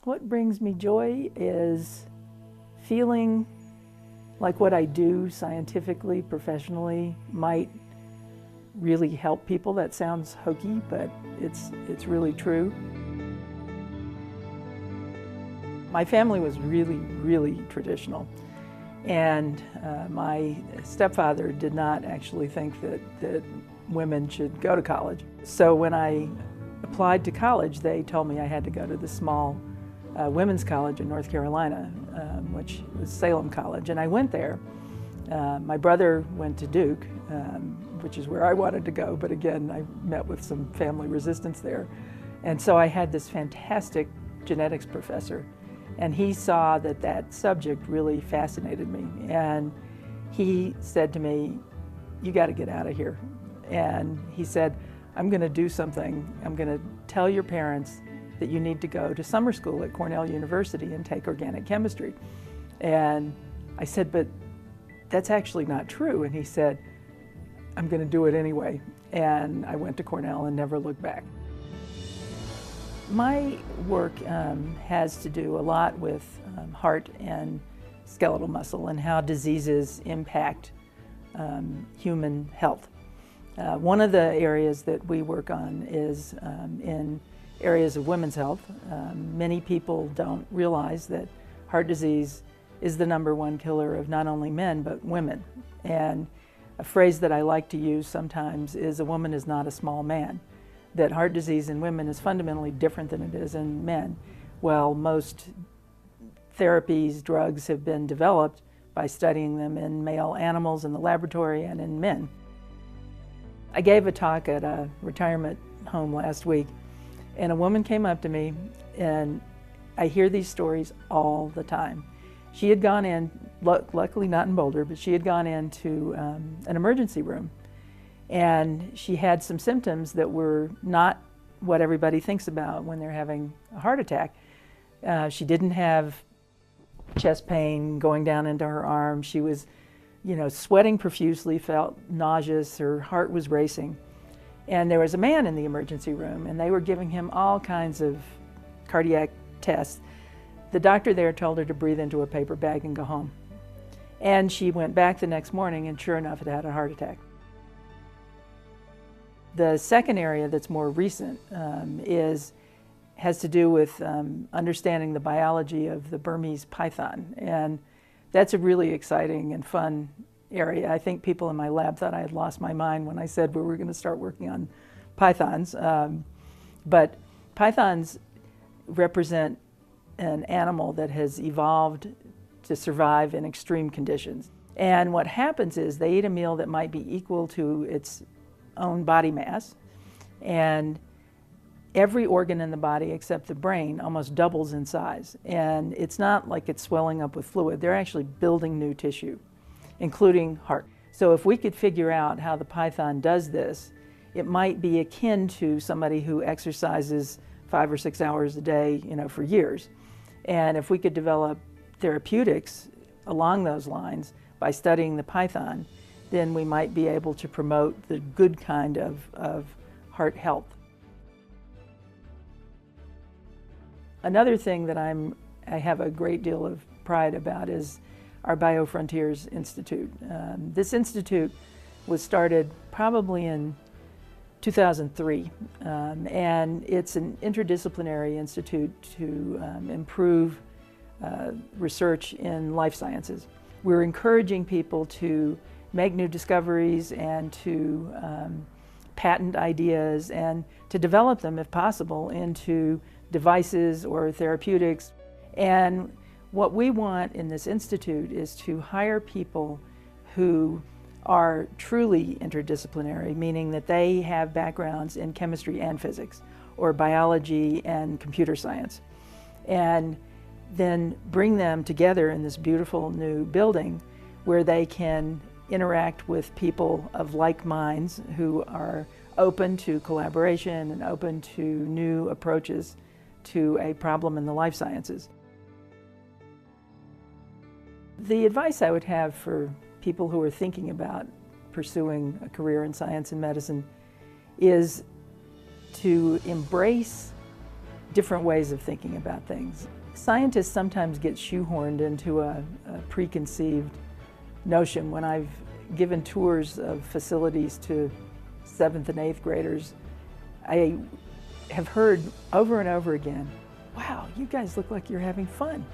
What brings me joy is feeling like what I do scientifically, professionally, might really help people. That sounds hokey, but it's really true. My family was really traditional, and my stepfather did not actually think that women should go to college. So when I applied to college, they told me I had to go to the small women's college in North Carolina, which was Salem College, and I went there. My brother went to Duke, which is where I wanted to go, but again, I met with some family resistance there. And so I had this fantastic genetics professor, and he saw that that subject really fascinated me. And he said to me, "You got to get out of here." And he said, "I'm going to do something. I'm going to tell your parents that you need to go to summer school at Cornell University and take organic chemistry." And I said, "But that's actually not true." And he said, "I'm going to do it anyway." And I went to Cornell and never looked back. My work has to do a lot with heart and skeletal muscle and how diseases impact human health. One of the areas that we work on is in areas of women's health. Many people don't realize that heart disease is the #1 killer of not only men but women. And a phrase that I like to use sometimes is a woman is not a small man. That heart disease in women is fundamentally different than it is in men. Well, most therapies, drugs have been developed by studying them in male animals in the laboratory and in men. I gave a talk at a retirement home last week, and a woman came up to me, and I hear these stories all the time. She had gone in, luckily not in Boulder, but she had gone into an emergency room, and she had some symptoms that were not what everybody thinks about when they're having a heart attack. She didn't have chest pain going down into her arm. She was, sweating profusely, felt nauseous, her heart was racing. And there was a man in the emergency room, and they were giving him all kinds of cardiac tests. The doctor there told her to breathe into a paper bag and go home. And she went back the next morning, and sure enough, it had a heart attack. The second area that's more recent has to do with understanding the biology of the Burmese python. And that's a really exciting and fun area. I think people in my lab thought I had lost my mind when I said we were going to start working on pythons. But pythons represent an animal that has evolved to survive in extreme conditions. And what happens is they eat a meal that might be equal to its own body mass, and every organ in the body except the brain almost doubles in size. And it's not like it's swelling up with fluid. They're actually building new tissue, including heart. So if we could figure out how the python does this, it might be akin to somebody who exercises 5 or 6 hours a day, for years. And if we could develop therapeutics along those lines by studying the python, then we might be able to promote the good kind of heart health. Another thing that I have a great deal of pride about is our BioFrontiers Institute. This institute was started probably in 2003, and it's an interdisciplinary institute to improve research in life sciences. We're encouraging people to make new discoveries and to patent ideas and to develop them, if possible, into devices or therapeutics. And what we want in this institute is to hire people who are truly interdisciplinary, meaning that they have backgrounds in chemistry and physics, or biology and computer science, and then bring them together in this beautiful new building where they can interact with people of like minds who are open to collaboration and open to new approaches to a problem in the life sciences. The advice I would have for people who are thinking about pursuing a career in science and medicine is to embrace different ways of thinking about things. Scientists sometimes get shoehorned into a preconceived notion. When I've given tours of facilities to 7th and 8th graders, I have heard over and over again, wow, you guys look like you're having fun.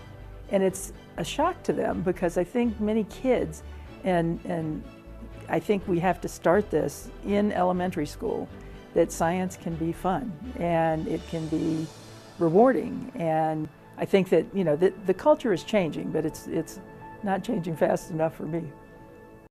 And it's a shock to them, because I think many kids, and I think we have to start this in elementary school, that science can be fun and it can be rewarding. And I think that, you know, the culture is changing, but it's not changing fast enough for me.